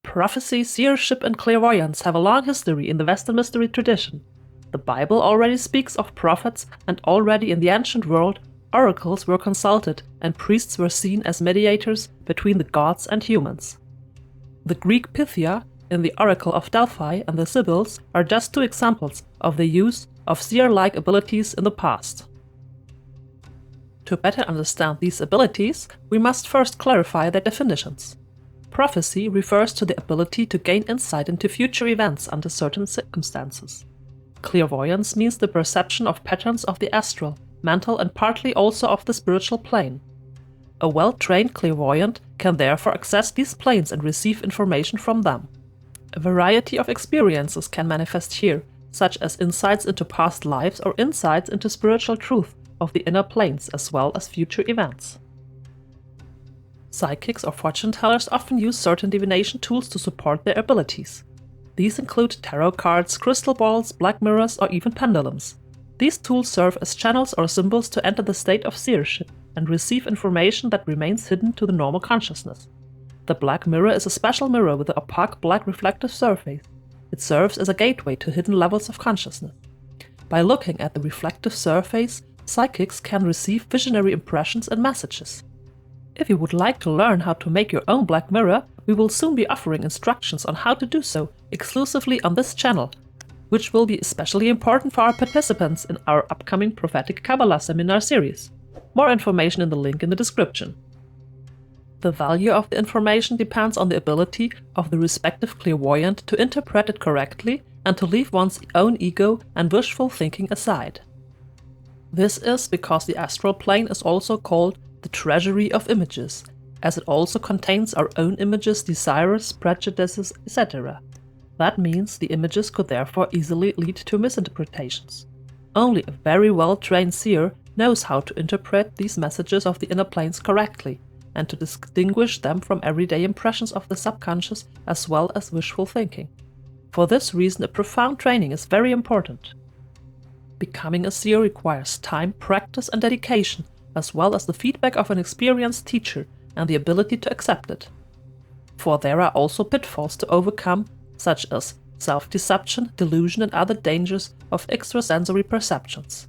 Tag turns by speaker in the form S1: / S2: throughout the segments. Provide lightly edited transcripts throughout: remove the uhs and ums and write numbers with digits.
S1: Prophecy, seership, and clairvoyance have a long history in the Western mystery tradition. The Bible already speaks of prophets, and already in the ancient world, oracles were consulted and priests were seen as mediators between the gods and humans. The Greek Pythia in the Oracle of Delphi and the Sibyls are just two examples of the use of seer-like abilities in the past. To better understand these abilities, we must first clarify their definitions. Prophecy refers to the ability to gain insight into future events under certain circumstances. Clairvoyance means the perception of patterns of the astral, mental, and partly also of the spiritual plane. A well-trained clairvoyant can therefore access these planes and receive information from them. A variety of experiences can manifest here, such as insights into past lives or insights into spiritual truth of the inner planes as well as future events. Psychics or fortune tellers often use certain divination tools to support their abilities. These include tarot cards, crystal balls, black mirrors, or even pendulums. These tools serve as channels or symbols to enter the state of seership and receive information that remains hidden to the normal consciousness. The black mirror is a special mirror with an opaque black reflective surface. It serves as a gateway to hidden levels of consciousness. By looking at the reflective surface, psychics can receive visionary impressions and messages. If you would like to learn how to make your own black mirror, we will soon be offering instructions on how to do so exclusively on this channel, which will be especially important for our participants in our upcoming prophetic Qabbalah seminar series. More information in the link in the description. The value of the information depends on the ability of the respective clairvoyant to interpret it correctly and to leave one's own ego and wishful thinking aside. This is because the astral plane is also called the treasury of images, as it also contains our own images, desires, prejudices, etc. That means the images could therefore easily lead to misinterpretations. Only a very well-trained seer knows how to interpret these messages of the inner planes correctly, and to distinguish them from everyday impressions of the subconscious as well as wishful thinking. For this reason, a profound training is very important. Becoming a seer requires time, practice, and dedication, as well as the feedback of an experienced teacher and the ability to accept it. For there are also pitfalls to overcome, such as self-deception, delusion, and other dangers of extrasensory perceptions.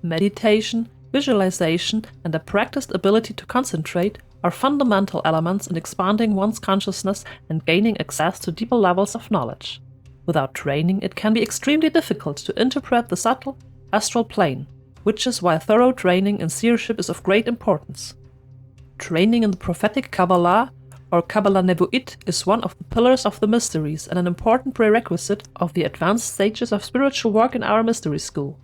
S1: Meditation, visualization, and a practiced ability to concentrate are fundamental elements in expanding one's consciousness and gaining access to deeper levels of knowledge. Without training, it can be extremely difficult to interpret the subtle astral plane, which is why thorough training in seership is of great importance. Training in the prophetic Qabbalah, or Qabbalah Nevuit, is one of the pillars of the mysteries and an important prerequisite of the advanced stages of spiritual work in our mystery school.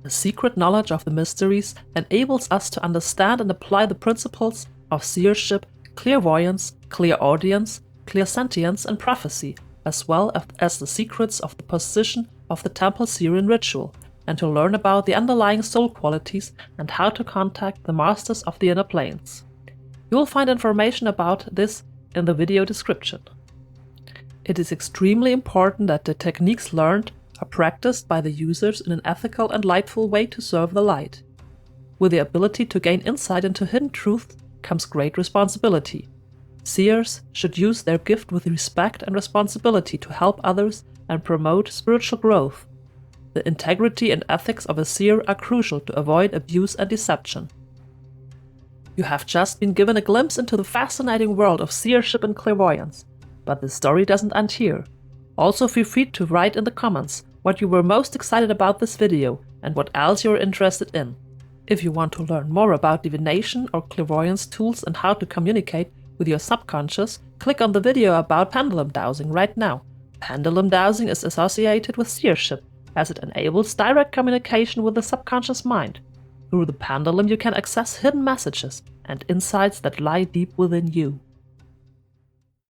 S1: The secret knowledge of the mysteries enables us to understand and apply the principles of seership, clairvoyance, clairaudience, clairsentience, and prophecy, as well as the secrets of the position of the temple Syrian ritual, and to learn about the underlying soul qualities and how to contact the masters of the inner planes. You will find information about this in the video description. It is extremely important that the techniques learned are practiced by the users in an ethical and lightful way to serve the light. With the ability to gain insight into hidden truths comes great responsibility. Seers should use their gift with respect and responsibility to help others and promote spiritual growth. The integrity and ethics of a seer are crucial to avoid abuse and deception. You have just been given a glimpse into the fascinating world of seership and clairvoyance, but the story doesn't end here. Also feel free to write in the comments what you were most excited about this video and what else you are interested in. If you want to learn more about divination or clairvoyance tools and how to communicate with your subconscious, click on the video about pendulum dowsing right now. Pendulum dowsing is associated with seership, as it enables direct communication with the subconscious mind. Through the pendulum you can access hidden messages and insights that lie deep within you.